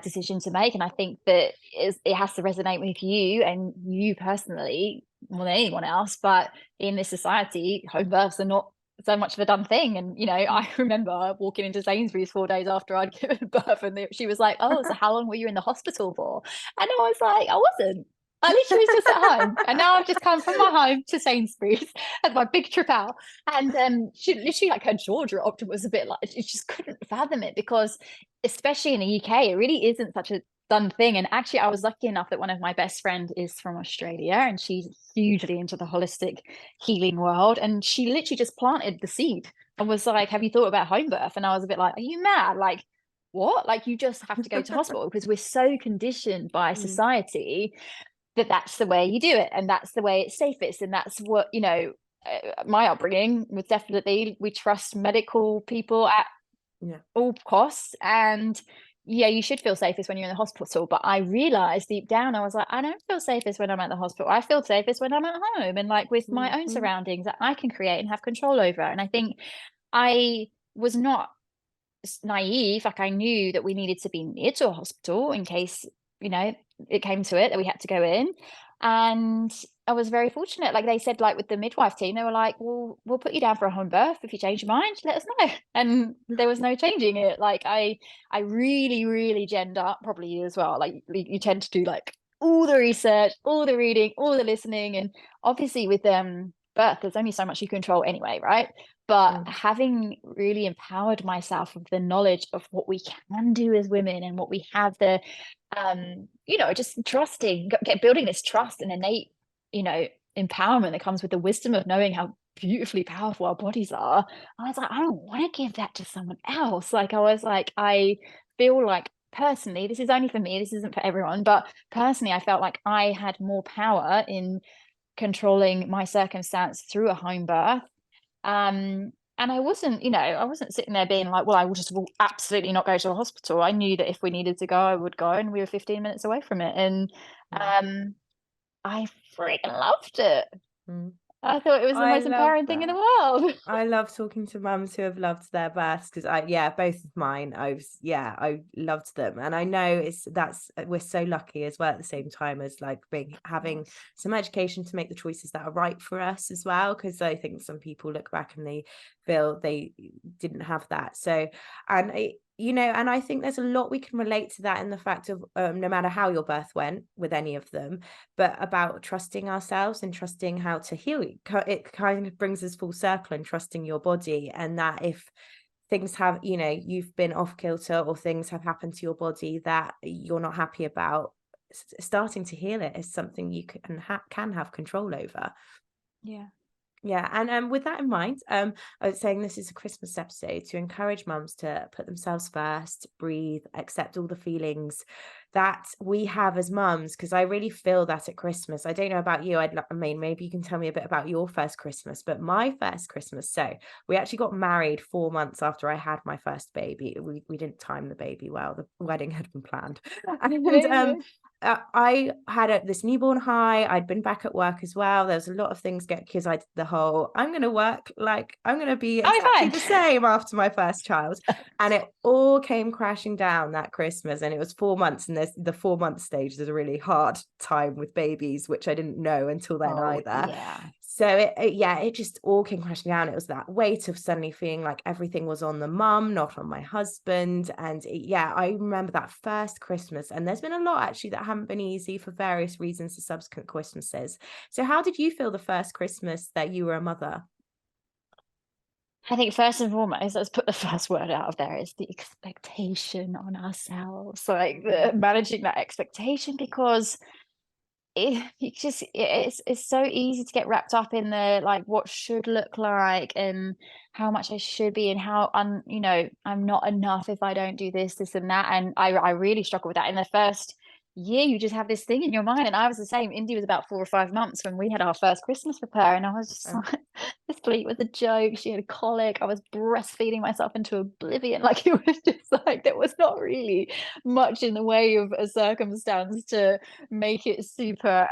decision to make, and I think that it has to resonate with you and you personally more than anyone else. But in this society, home births are not so much of a done thing. And I remember walking into Sainsbury's 4 days after I'd given birth, and she was like, "Oh, so how long were you in the hospital for?" And I was like, "I wasn't. I literally was just at home, and now I've just come from my home to Sainsbury's as my big trip out." And she literally, like, her jaw dropped. It was a bit like she just couldn't fathom it, because especially in the UK, it really isn't such a done thing. And actually, I was lucky enough that one of my best friend is from Australia, and she's hugely into the holistic healing world. And she literally just planted the seed and was like, "Have you thought about home birth?" And I was a bit like, "Are you mad? Like, what? Like, you just have to go to hospital," because we're so conditioned by Mm, society that that's the way you do it, and that's the way it's safest, and that's what my upbringing was definitely, we trust medical people at yeah. all costs. And yeah, you should feel safest when you're in the hospital, but I realized deep down, I was like, I don't feel safest when I'm at the hospital. I feel safest when I'm at home and like with my own Mhm. surroundings that I can create and have control over. And I think I was not naive. Like, I knew that we needed to be near to a hospital in case, you know, it came to it that we had to go in. And I was very fortunate. Like they said, like with the midwife team, they were like, well, we'll put you down for a home birth. If you change your mind, let us know. And there was no changing it. Like I really, really genned up, probably you as well. Like you tend to do like all the research, all the reading, all the listening. And obviously with birth, there's only so much you control anyway, right? But Mm, having really empowered myself with the knowledge of what we can do as women and what we have the just trusting, building this trust and innate, empowerment that comes with the wisdom of knowing how beautifully powerful our bodies are. I was like, I don't want to give that to someone else. Like, I was like, I feel like personally, this is only for me, this isn't for everyone, but personally, I felt like I had more power in controlling my circumstance through a home birth. And I wasn't sitting there being like, well, I will absolutely not go to a hospital. I knew that if we needed to go, I would go, and we were 15 minutes away from it. And mm, I freaking loved it. mm. I thought it was the I most love empowering thing in the that. world. I love talking to mums who have loved their births because both of mine, I loved them. And I know we're so lucky as well at the same time as like having Yes. some education to make the choices that are right for us as well. Because I think some people look back and they feel they didn't have that. So, and and I think there's a lot we can relate to that in the fact of no matter how your birth went with any of them, but about trusting ourselves and trusting how to heal. It kind of brings us full circle and trusting your body, and that if things have, you've been off kilter or things have happened to your body that you're not happy about, starting to heal it is something you can have control over. Yeah. Yeah, and with that in mind, I was saying this is a Christmas episode to encourage mums to put themselves first, breathe, accept all the feelings that we have as mums, because I really feel that at Christmas. I don't know about you. I mean, maybe you can tell me a bit about your first Christmas, but my first Christmas. So we actually got married 4 months after I had my first baby. We didn't time the baby well. The wedding had been planned, and Amazing. I had this newborn high. I'd been back at work as well. There was a lot of things because I did the whole, I'm going to work like I'm going to be Oh, exactly fine. the same after my first child. And it all came crashing down that Christmas. And it was 4 months. And there's the 4 month stage is a really hard time with babies, which I didn't know until then Oh, either. yeah. So it just all came crashing down. It was that weight of suddenly feeling like everything was on the mum, not on my husband. And I remember that first Christmas. And there's been a lot actually that haven't been easy for various reasons to subsequent Christmases. So how did you feel the first Christmas that you were a mother? I think first and foremost, let's put the first word out of there is the expectation on ourselves. Like managing that expectation, because it's so easy to get wrapped up in the like what should look like and how much I should be and how I'm not enough if I don't do this and that. And I really struggle with that in the first year. You just have this thing in your mind, and I was the same. Indy was about 4 or 5 months when we had our first Christmas with her, and I was just Oh, like, this bleat was a joke. She had a colic. I was breastfeeding myself into oblivion. Like, it was just like there was not really much in the way of a circumstance to make it super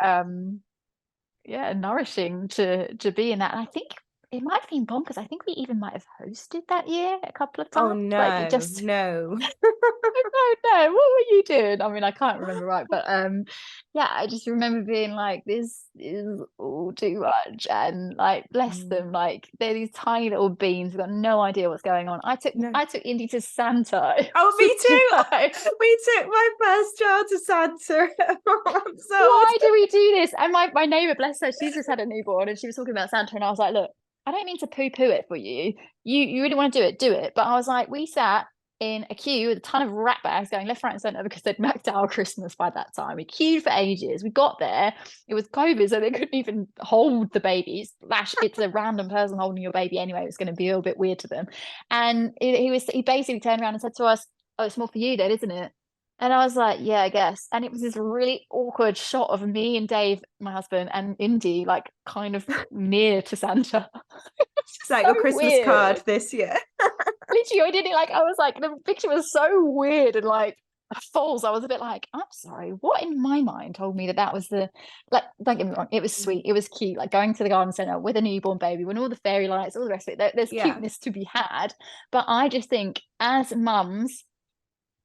nourishing to be in that. And I think it might have been bonkers. I think we even might have hosted that year a couple of oh times. Like, it no, just no. I don't know. What were you doing? I mean, I can't remember, right, but I just remember being like, this is all too much. And like, bless Mm, them, like they're these tiny little beans who've got no idea what's going on. I took no. I took Indy to Santa. Oh, It me was too. like, We took my first child to Santa at 4 months old. why do we do this? And my neighbor, bless her, she's just had a newborn, and she was talking about Santa, and I was like, look, I don't mean to poo-poo it for you. You really want to do it. But I was like, we sat in a queue with a ton of rat bags going left, right, and centre because they'd maxed out Christmas by that time. We queued for ages. We got there. It was COVID, so they couldn't even hold the babies. Lash, it's a random person holding your baby anyway. It was going to be a little bit weird to them. And he basically turned around and said to us, "Oh, it's more for you then, isn't it?" And I was like, yeah, I guess. And it was this really awkward shot of me and Dave, my husband, and Indy, like kind of near to Santa. It's It's just like so your Christmas card weird. this year. Literally, I did it like I was like, the picture was so weird and like false. I was a bit like, I'm sorry, what in my mind told me that that was the, like, don't get me wrong, it was Mm, sweet, it was cute, like going to the garden centre with a newborn baby, when all the fairy lights, all the rest of it, there's yeah. cuteness to be had. But I just think as mums,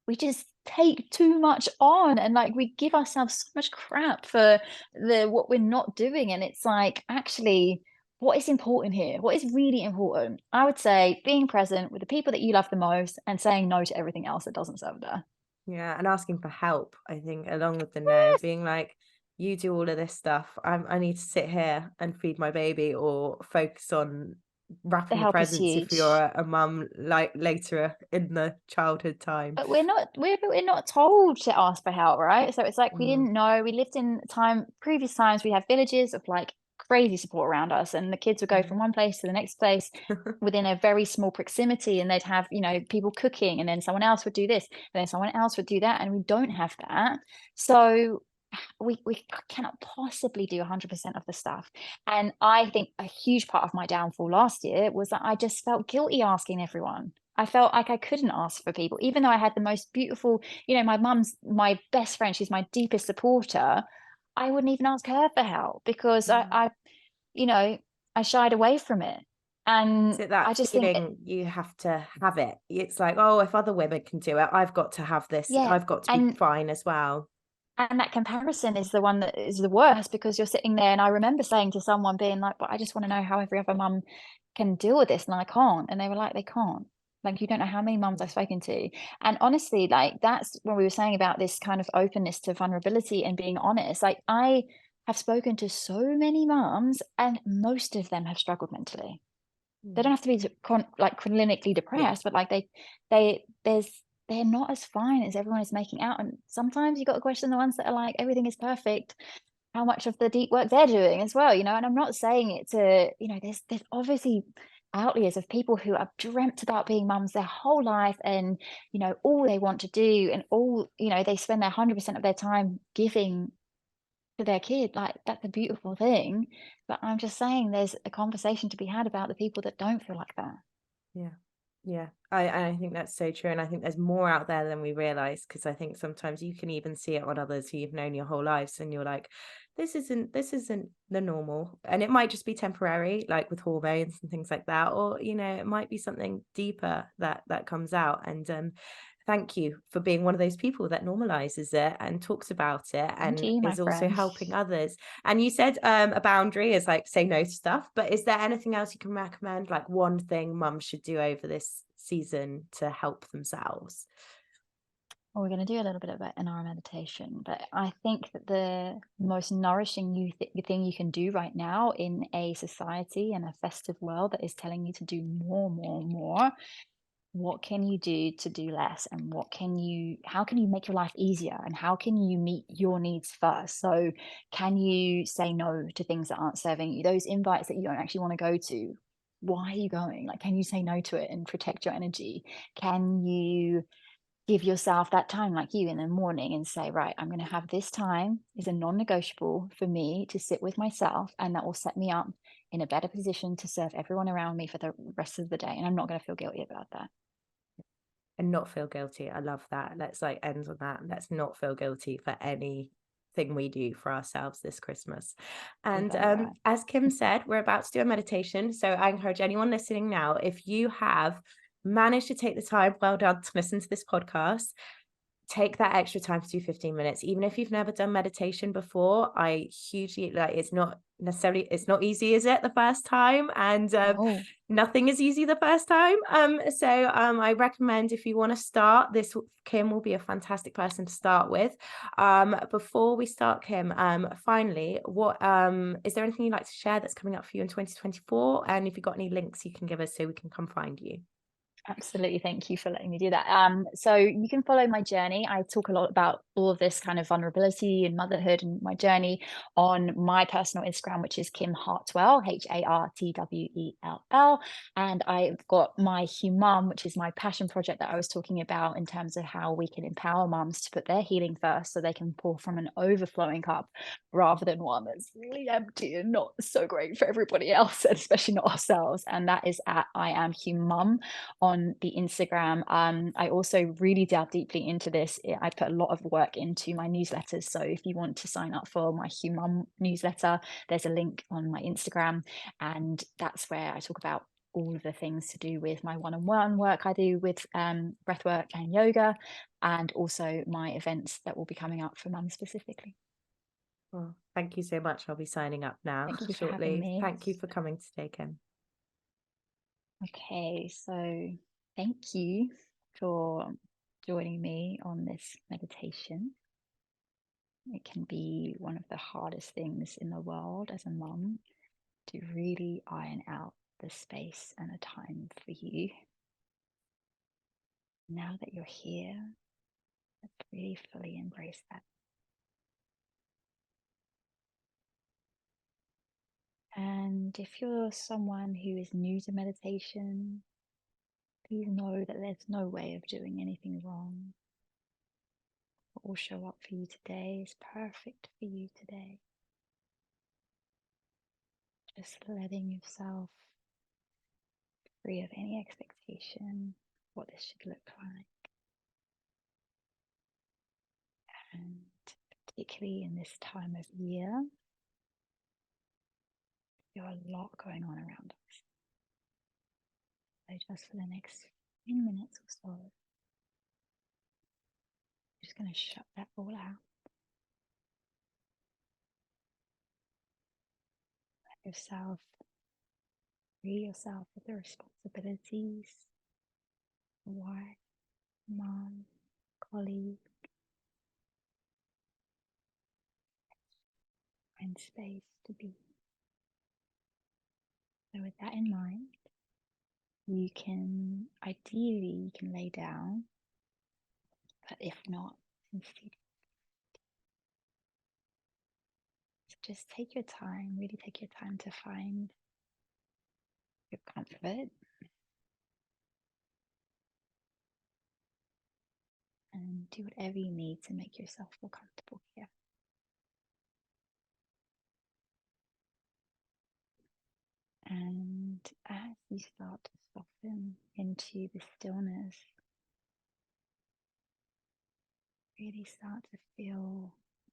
we just take too much on, and like we give ourselves so much crap for the what we're not doing. And it's like, actually, what is important here? What is really important? I would say being present with the people that you love the most and saying no to everything else that doesn't serve there. Yeah, and asking for help, I think, along with the no, being like, you do all of this stuff. I need to sit here and feed my baby or focus on The wrapping help is presents if you're huge. a mum like later in the childhood time. But we're not told to ask for help, right? So it's like we Mm. didn't know. We lived in previous times we had villages of like crazy support around us, and the kids would go Mm. from one place to the next place within a very small proximity, and they'd have, people cooking, and then someone else would do this, and then someone else would do that, and we don't have that. So we cannot possibly do 100% of the stuff. And I think a huge part of my downfall last year was that I just felt guilty asking everyone. I felt like I couldn't ask for people, even though I had the most beautiful, my mum's my best friend, she's my deepest supporter. I wouldn't even ask her for help because Mm. you know, I shied away from it. Is And it that I just think, feeling you have to have it? It's like, oh, if other women can do it, I've got to have this. yeah. I've got to be And fine as well. that comparison is the one that is the worst, because you're sitting there, and I remember saying to someone, being like, "But I just want to know how every other mum can deal with this, and I can't." And they were like, "They can't. Like, you don't know how many mums I've spoken to." And honestly, like, that's when we were saying about this kind of openness to vulnerability and being honest. Like, I have spoken to so many mums, and most of them have struggled mentally. They don't Mm. have to be like clinically Yeah. depressed, but like they're not as fine as everyone is making out. And sometimes you got to question the ones that are like, everything is perfect, how much of the deep work they're doing as well, And I'm not saying it to, there's obviously outliers of people who have dreamt about being mums their whole life, and all they want to do, and all, they spend their 100% of their time giving to their kid. Like, that's a beautiful thing. But I'm just saying, there's a conversation to be had about the people that don't feel like that. Yeah. Yeah. I think that's so true. And I think there's more out there than we realize, because I think sometimes you can even see it on others who you've known your whole lives and you're like, this isn't the normal. And it might just be temporary, like with hormones and things like that. Or, it might be something deeper that comes out. And thank you for being one of those people that normalizes it and talks about it Thank and you, my is also friend. helping others. And you said a boundary is like say no to stuff, but is there anything else you can recommend? Like one thing mums should do over this season to help themselves? Well, we're going to do a little bit of an hour meditation, but I think that the most nourishing thing you can do right now in a society and a festive world that is telling you to do more, more, more, what can you do to do less? And how can you make your life easier? And how can you meet your needs first? So, can you say no to things that aren't serving you? Those invites that you don't actually want to go to, why are you going? Like, can you say no to it and protect your energy? Can you give yourself that time, like you, in the morning, and say, right, I'm going to have this time is a non-negotiable for me to sit with myself, and that will set me up in a better position to serve everyone around me for the rest of the day, and I'm not going to feel guilty about that. And not feel guilty. I love that. Let's like end on that. Let's not feel guilty for anything we do for ourselves this Christmas. And Exactly right. as Kim said, we're about to do a meditation. So I encourage anyone listening now, if you have managed to take the time, well done, to listen to this podcast, take that extra time to do 15 minutes. Even if you've never done meditation before, I hugely like, it's not easy, is it, the first time? And No. nothing is easy the first time. So I recommend, if you want to start this, Kim will be a fantastic person to start with. Before we start, Kim, finally, what is there anything you'd like to share that's coming up for you in 2024? And if you've got any links you can give us so we can come find you. Absolutely. Thank you for letting me do that. So you can follow my journey. I talk a lot about all of this kind of vulnerability and motherhood and my journey on my personal Instagram, which is Kim Hartwell, Hartwell. And I've got my Humum, which is my passion project that I was talking about, in terms of how we can empower mums to put their healing first so they can pour from an overflowing cup rather than one that's really empty and not so great for everybody else, and especially not ourselves. And that is at I Am Humum on the Instagram. I also really delve deeply into this. I put a lot of work into my newsletters. So if you want to sign up for my Humum newsletter, there's a link on my Instagram. And that's where I talk about all of the things to do with my one-on-one work I do with breathwork and yoga, and also my events that will be coming up for mums specifically. Well, thank you so much. I'll be signing up now Thank you for having shortly. me. Thank you for coming today, Kim. Okay, so thank you for joining me on this meditation. It can be one of the hardest things in the world as a mum to really iron out the space and a time for you. Now that you're here, let's really fully embrace that. And if you're someone who is new to meditation, please know that there's no way of doing anything wrong. What will show up for you today is perfect for you today. Just letting yourself free of any expectation of what this should look like. And particularly in this time of year, there are a lot going on around us. So just for the next 10 minutes or so, I'm just going to shut that all out. Let yourself free yourself of the responsibilities, wife, mom, colleague, find space to be. So with that in mind, you can lay down, but if not, sit. So just take your time, really take your time to find your comfort and do whatever you need to make yourself feel comfortable here. And as you start to soften into the stillness, really start to feel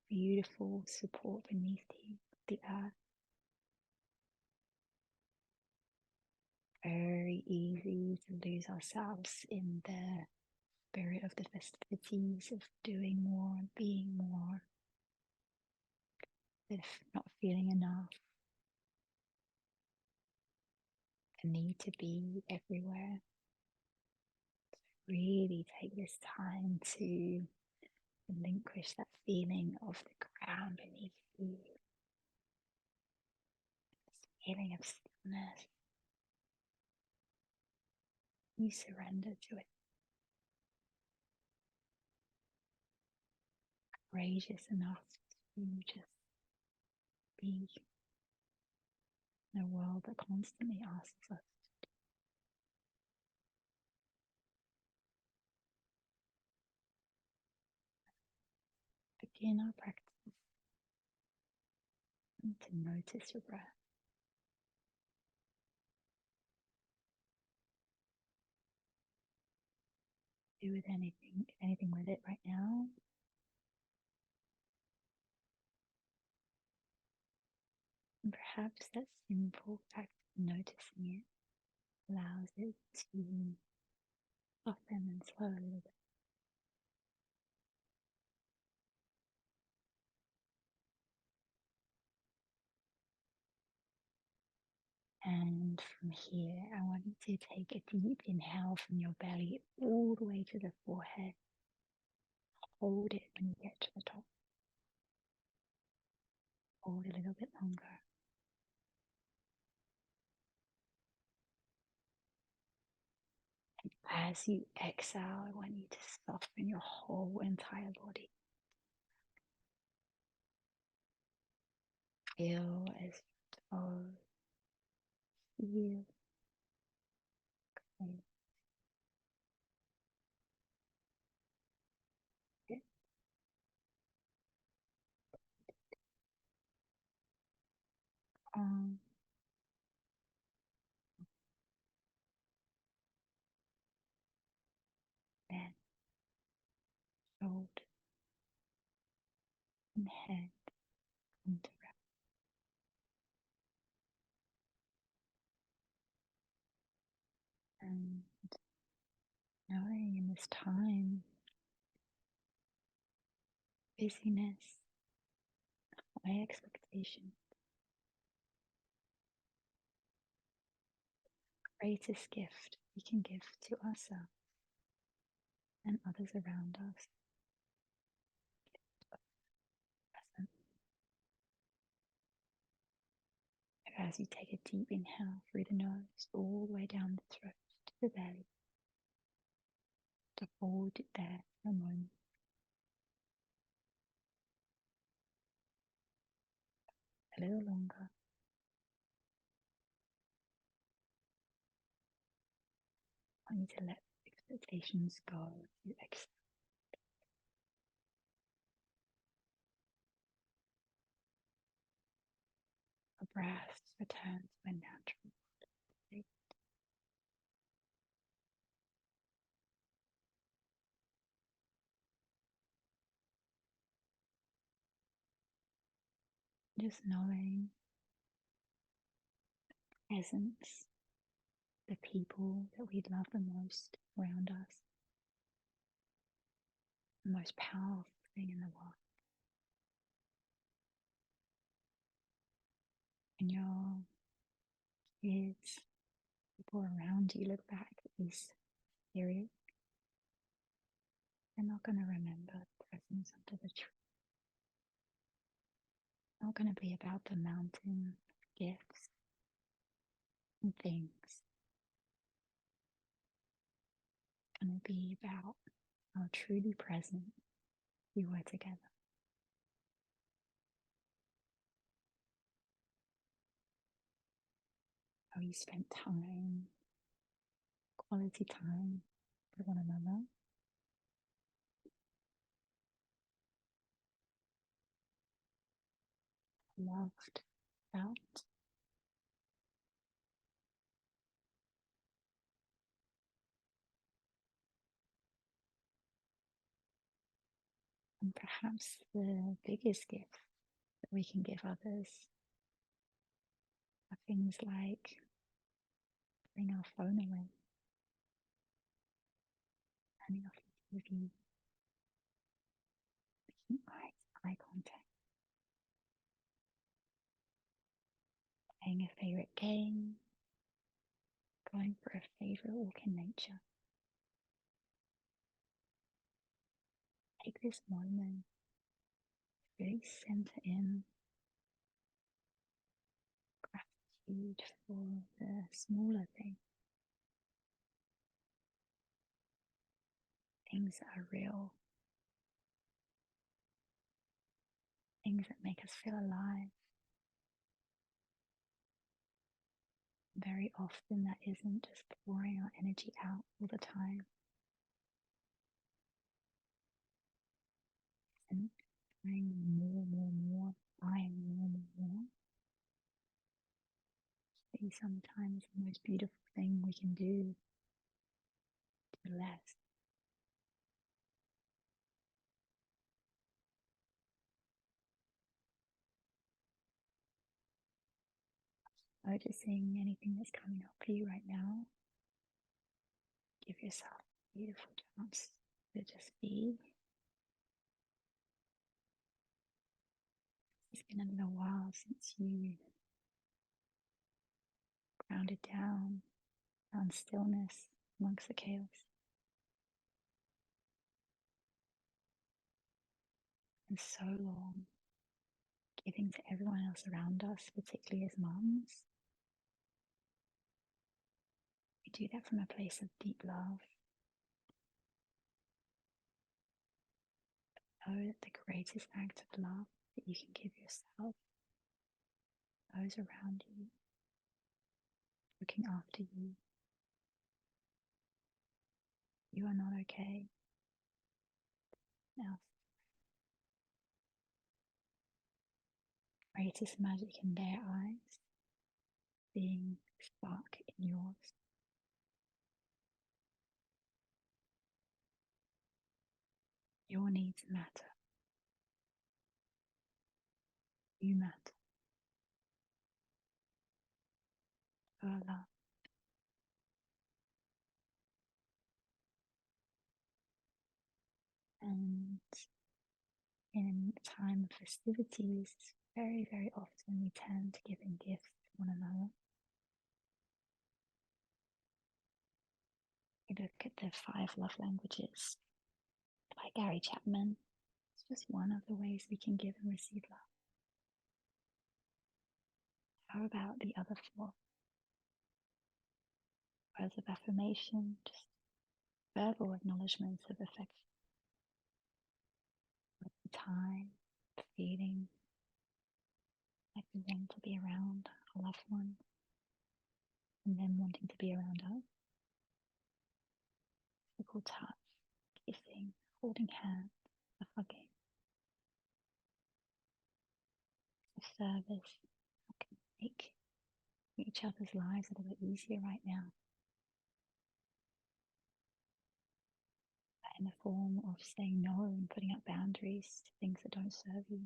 beautiful support beneath you, the earth. Very easy to lose ourselves in the spirit of the festivities of doing more, being more, if not feeling enough, the need to be everywhere. Really take this time to relinquish that feeling of the ground beneath you, this feeling of stillness. You surrender to it. Courageous enough to just be in a world that constantly asks us. Begin our practice to notice your breath. Do with anything with it right now. And perhaps that simple act of noticing it allows it to soften and slow a little bit. And from here, I want you to take a deep inhale from your belly all the way to the forehead. Hold it when you get to the top. Hold a little bit longer. And as you exhale, I want you to soften your whole entire body. Feel as your toes feel clean. Arm, neck, shoulder, and head come to rest. And knowing in this time, busyness, high expectation, greatest gift we can give to ourselves and others around us. Present. As you take a deep inhale through the nose, all the way down the throat to the belly, to hold it there for a moment. A little longer. I want you to let expectations go. You exhale. A breath returns to a natural state. Just knowing the presence, the people that we love the most around us, the most powerful thing in the world. And your kids, people around you look back at these periods, they're not going to remember the presence under the tree. It's not going to be about the mountain of gifts and things. It's going to be about how truly present you were together. How you spent time, quality time with one another. Loved, felt. And perhaps the biggest gift that we can give others are things like putting our phone away, turning off the TV, making eye contact, playing a favorite game, going for a favorite walk in nature. Take this moment to really center in gratitude for the smaller things that are real, things that make us feel alive. Very often that isn't just pouring our energy out all the time. And trying more, buying more. It's sometimes the most beautiful thing we can do less. Noticing anything that's coming up for you right now. Give yourself a beautiful chance to just be. It's been a little while since you grounded down, found stillness amongst the chaos. And so long, giving to everyone else around us, particularly as mums. We do that from a place of deep love. Know that the greatest act of love that you can give yourself, those around you, looking after you. You are not okay. Now, greatest magic in their eyes, being spark in yours. Your needs matter. You matter. You are loved. in a time of festivities, very, very often we tend to give in gifts to one another. You look at the 5 love languages by Gary Chapman. It's just one of the ways we can give and receive love. How about the other 4? Words of affirmation, just verbal acknowledgements of affection, the time, the feeling like we want to be around a loved one and them wanting to be around us. Physical touch, kissing, holding hands, a hugging, a service. How can we make each other's lives a little bit easier right now? In the form of saying no and putting up boundaries to things that don't serve you.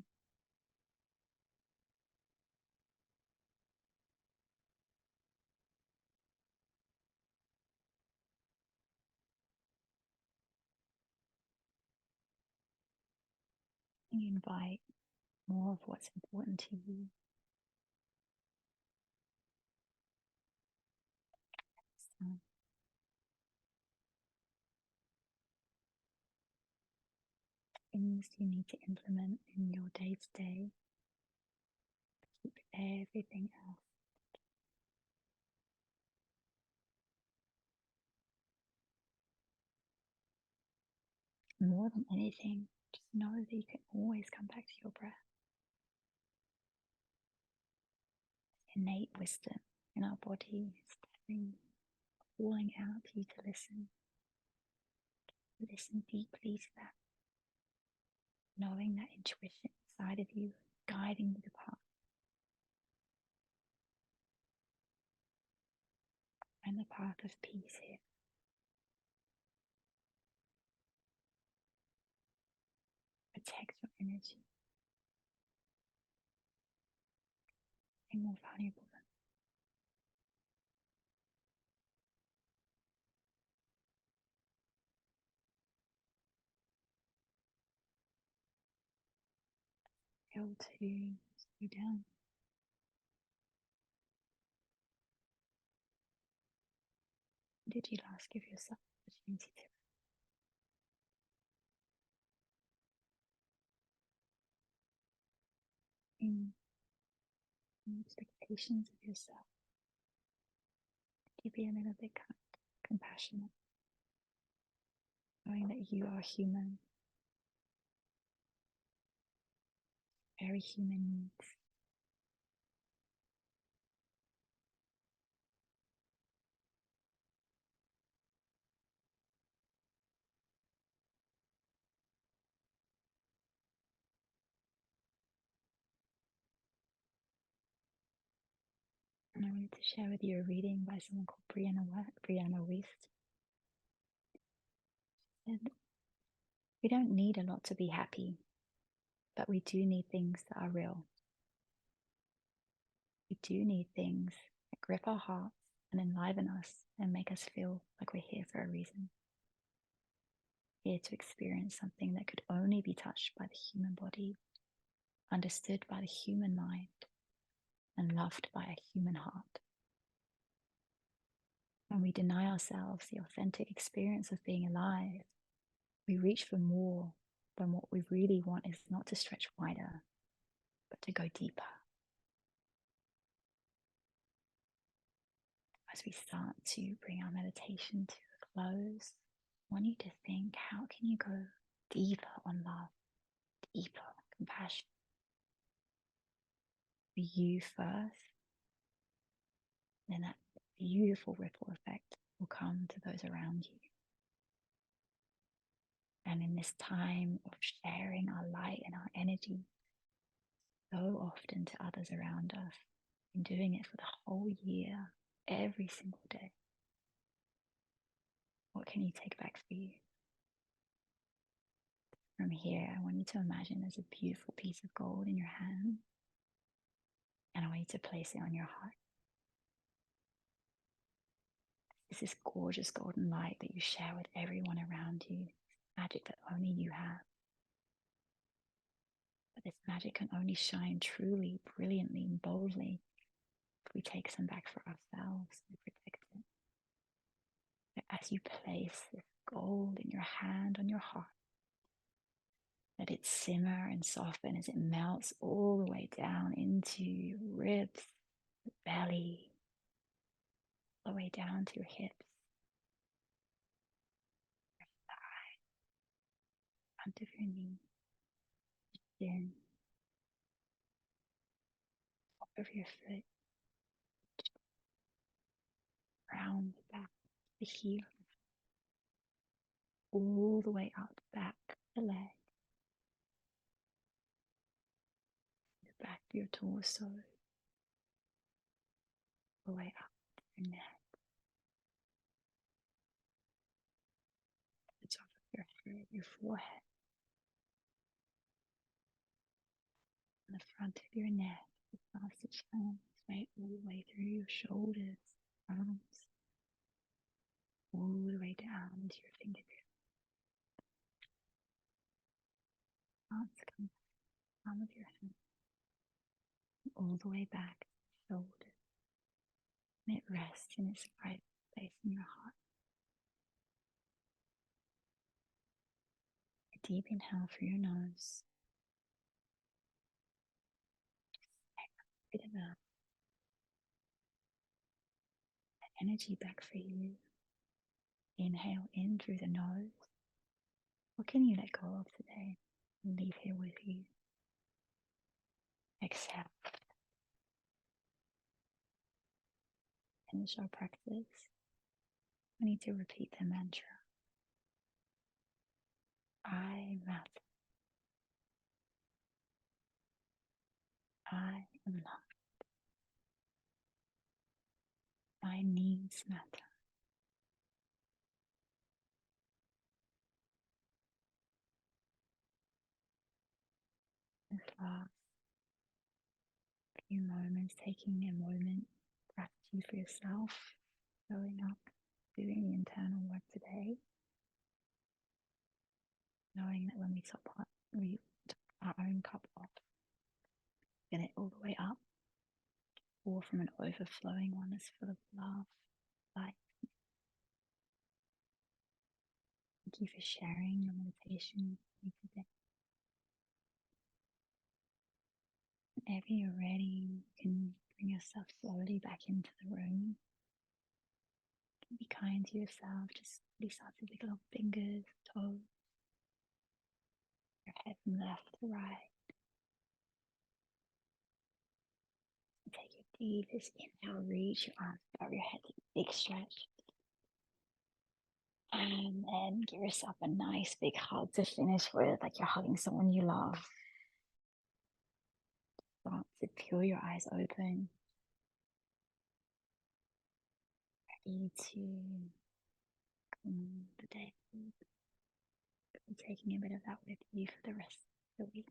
You invite more of what's important to you. So, things you need to implement in your day-to-day. Keep everything else. More than anything, just know that you can always come back to your breath. Innate wisdom in our body is calling out to you to listen. Listen deeply to that. Knowing that intuition inside of you, guiding you the path. And the path of peace here. Protect your energy. Be more valuable than able to slow down. Did you last give yourself the opportunity to in expectations of yourself? Could you be a little bit kind, compassionate, knowing that you are human, very human needs. And I wanted to share with you a reading by someone called Brianna Wiest. And we don't need a lot to be happy, but we do need things that are real. We do need things that grip our hearts and enliven us and make us feel like we're here for a reason. Here to experience something that could only be touched by the human body, understood by the human mind, and loved by a human heart. When we deny ourselves the authentic experience of being alive, we reach for more when what we really want is not to stretch wider, but to go deeper. As we start to bring our meditation to a close, I want you to think, how can you go deeper on love, deeper on compassion? For you first, then that beautiful ripple effect will come to those around you. And in this time of sharing our light and our energy so often to others around us, and doing it for the whole year, every single day, what can you take back for you? From here, I want you to imagine there's a beautiful piece of gold in your hand, and I want you to place it on your heart. It's this gorgeous golden light that you share with everyone around you, magic that only you have. this magic can only shine truly, brilliantly, and boldly if we take some back for ourselves and protect it. As you place this gold in your hand on your heart, let it simmer and soften as it melts all the way down into your ribs, your belly, all the way down to your hips, your thigh, front of your knee, chin, top of your foot, around the back, the heel, all the way up, back, the leg, the back of your torso, all the way up your neck, the top of your head, your forehead, and the front of your neck, the sausage bones, right all the way through your shoulders, arms, all the way down into your fingertips. Arms come palm of your hand, all the way back to the shoulders, and it rests in its right place in your heart. A deep inhale through your nose. Bit of that energy back for you. Inhale in through the nose. What can you let go of today and leave here with you? Exhale. Finish our practice. We need to repeat the mantra. I matter. I am loved. My needs matter. This last few moments, taking a moment, gratitude for yourself, showing up, doing the internal work today, knowing that when we top our own cup off, get it all the way up, or from an overflowing one that's full of love, light. Thank you for sharing your meditation with me today. Whenever you're ready, you can bring yourself slowly back into the room. Be kind to yourself. Just really start to wiggle your fingers, toes, your head from left to right. And take your deepest inhale, reach your arms above your head, take a big stretch. And then give yourself a nice big hug to finish with, like you're hugging someone you love. Start to peel your eyes open. Ready to come the day. Taking a bit of that with you for the rest of the week.